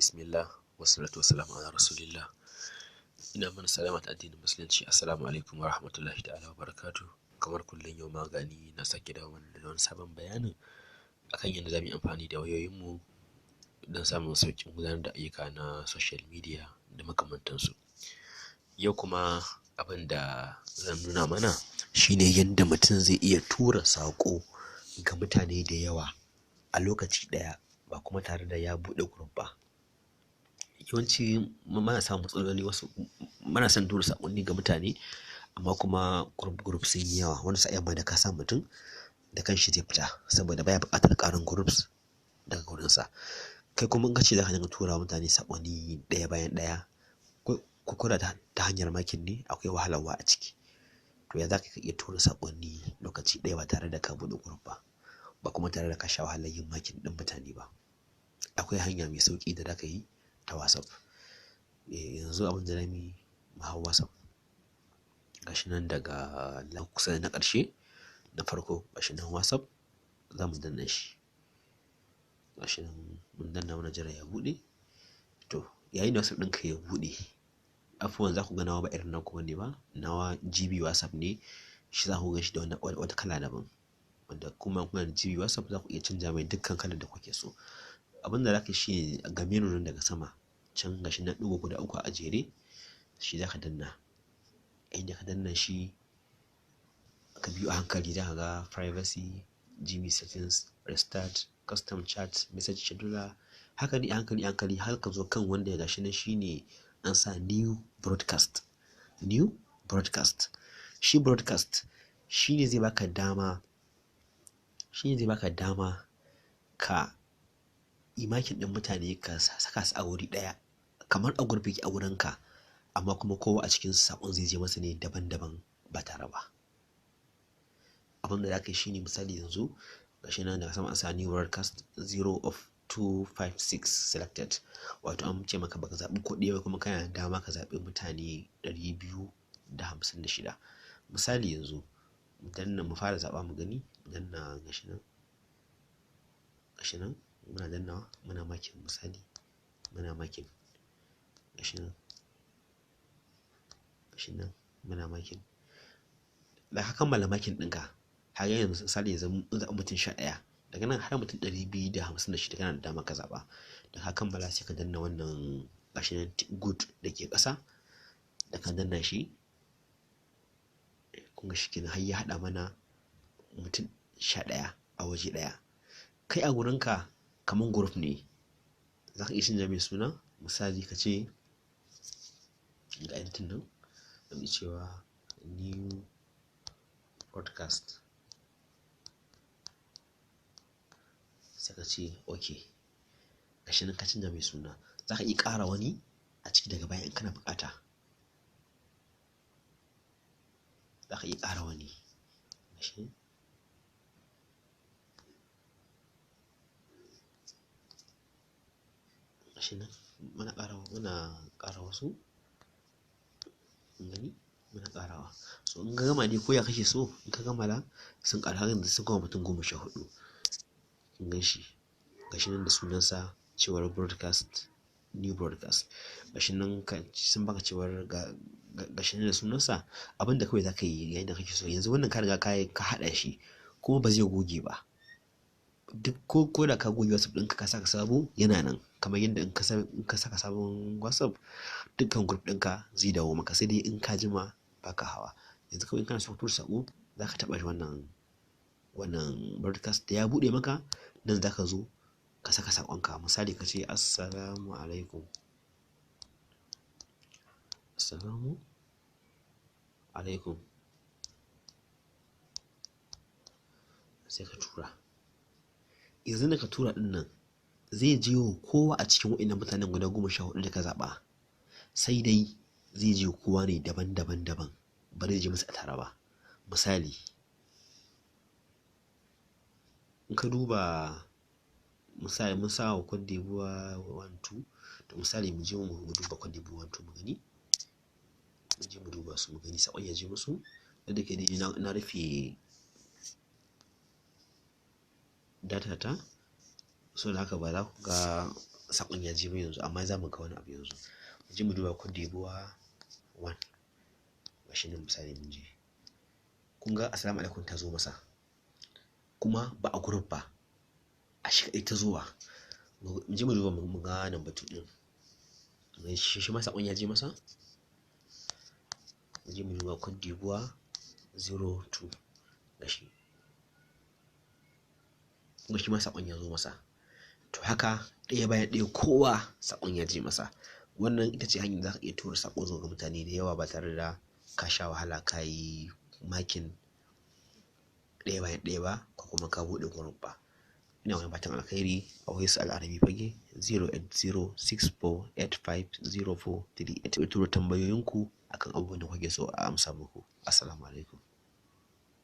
Bismillah wassalatu wassalamu ala rasulillah. Ina mana salama ta addinin musulunci. Assalamu alaikum wa rahmatullahi ta'ala wa barakatuh. Kamar kullum yau ma gani na sake dawo mana da wani sabon bayanin akan yadda za mu yi amfani da wayoyinmu don samun sauƙin gudanar da ayyuka na social media da makamantansu. Yau kuma abin da zan nuna mana shine yadda mutum zai iya tura saƙo ga mutane da yawa a lokaci ɗaya ba kuma tare da ya buɗe group ba. Yawanci muna samun matsaloli, wasu muna son tura saƙonni ga mutane amma kuma group sun yi yawa, wani sa'in ma da ka sa mutum da kanshi zai fita saboda baya buƙatar ƙarin groups daga gurinsa. Kai kuma in ka ce za ka dinga tura wa mutane saƙonni ɗaya bayan ɗaya ko da ta hanyar makin ne, akwai wahalarwa a ciki. To ya za ka iya tura saƙonni lokaci ɗaya ba tare da ka buɗe group ba kuma tare da ka sha wahalar yin makin ɗin mutane ba. Akwai hanya mai sauƙi da za ka yi ta WhatsApp. Yanzu abin da zamu yi, mu hau WhatsApp. Gashi nan daga kusa da na ƙarshe na farko, gashi nan WhatsApp, za mu danna shi. Gashi nan mun danna, muna jira ya buɗe. To yayin da WhatsApp ɗinka ya buɗe, afuwan za ku ga nawa ba irin naku bane ba, nawa GB WhatsApp ne, shi za ku ga shi da wata kala daban. Wanda kuma kuna da GB WhatsApp za ku iya canja mai dukkan kalar da kuke so. Abin da za ka yi shi ne ga menu nan daga sama can, gashi nan ɗigo guda uku a jere, shi za ka danna. Yayin da ka danna shi, ka biyo a hankali za ka ga privacy, GB settings, restart, custom chat, message scheduler. Haka ne a hankali har ka zo kan wanda gashi nan shine an sa new broadcast. New broadcast. Shi broadcast shine zai baka dama ka imakin ɗin mutane ka saka su a wuri ɗaya kamar a gurbi a wurinka, amma kuma kowa a cikin saƙon zai je masa ne daban-daban ba tare ba. Abin da za ka yi shine misali yanzu gashi nan daga sama an sa new broadcast 0 of 256 selected, wato an ce maka baka zaɓi ko ɗaya ba kuma kana da dama ka zaɓi mutane 256. Misali yanzu mu fara zaɓa mu gani, mu danna gashi nan muna dannawa, muna makin misali, muna makin gashi nan muna makin. Da ka kammala makin ɗinka, har yanzu misali yanzu mun zaɓi mutum 11, daga nan har mutum 256 kana da dama ka zaɓa. Da ka kammala sai ka danna wannan gashi nan good da ke ƙasa, da ka danna shi, kun ga shi kenan har ya haɗa mana mutum 11 a waje ɗaya. Kai a gurinka kaman group ne, za ka iya canja mai suna. Misali ka ce ga editing nan, za mu iya cewa new broadcast, sai ka ce okay. Gashi nan ka canja mai suna. Za ka iya ƙara wani a ciki daga baya in kana buƙata. Za ka iya ƙara wani. Gashi nan muna ƙara wasu. Gani muna ƙarawa. So in ka gama dai ko ya kake so, in ka kammala sun ƙara, har yanzu sun koma mutum 14. Kun gan shi gashi nan da sunansa cewar broadcast, new broadcast. Gashi nan sun baka cewar gashi nan da sunansa. Abin da kawai za ka yi yayin da kake so, yanzu wannan ka riga ka haɗa shi kuma ba zai goge ba. Duk ko da ka goge WhatsApp ɗinka ka saka sabo, yana nan. Kamar yadda in ka saka sabon WhatsApp, dukkan group ɗinka zai dawo maka, sai dai in ka jima baka hawa. Yanzu kawai in kana so ka tura saƙo, za ka taɓa shi wannan broadcast da ya buɗe maka, nan za ka zo ka saka saƙonka. Misali ka ce assalamu alaikum. Assalamu alaikum. Sai ka tura. Yanzu da ka tura ɗin nan zai je wa kowa a cikin waɗannan mutanen guda 14 da ka zaɓa. Sai dai zai je kowa ne daban-daban, ba zai je musu a tare ba. Misali in ka duba, misali mun sa wa Cote d'Ivoire 1 2, to misali mu je mu duba Cote d'Ivoire 1 2 mu gani. Mu je mu duba su mu gani saƙon ya je musu. Da ke dai na rufe data ta, so da haka ba za ku ga saƙon ya je mai yanzu, amma za mu ga wani abu yanzu. Mu je mu duba Cote d'Ivoire 1. Gashi nan misali mun je. Kun ga assalamu alaikum ta zo masa. Kuma ba a group ba. A shi kaɗai ta zuwa. Mu je mu duba mu ga number 2 ɗin. Shi ma saƙon ya je masa. Mu je mu duba Cote d'Ivoire 02. Gashi. Kuma shi ma saƙon ya zo masa. To haka ɗaya bayan ɗaya kowa saƙon ya je masa. Wannan ita ce hanyar da za ka iya tura saƙo zuwa ga mutane da yawa ba tare da ka sha wahala ka yi makin ɗaya bayan ɗaya ba, ko kuma ka buɗe group ba. Ina wani fatan alkhairi. A Wais Al-Arabi Fage 08064850438. Ku tura tambayoyinku akan abubuwan da kuke so a amsa muku. Assalamu alaikum.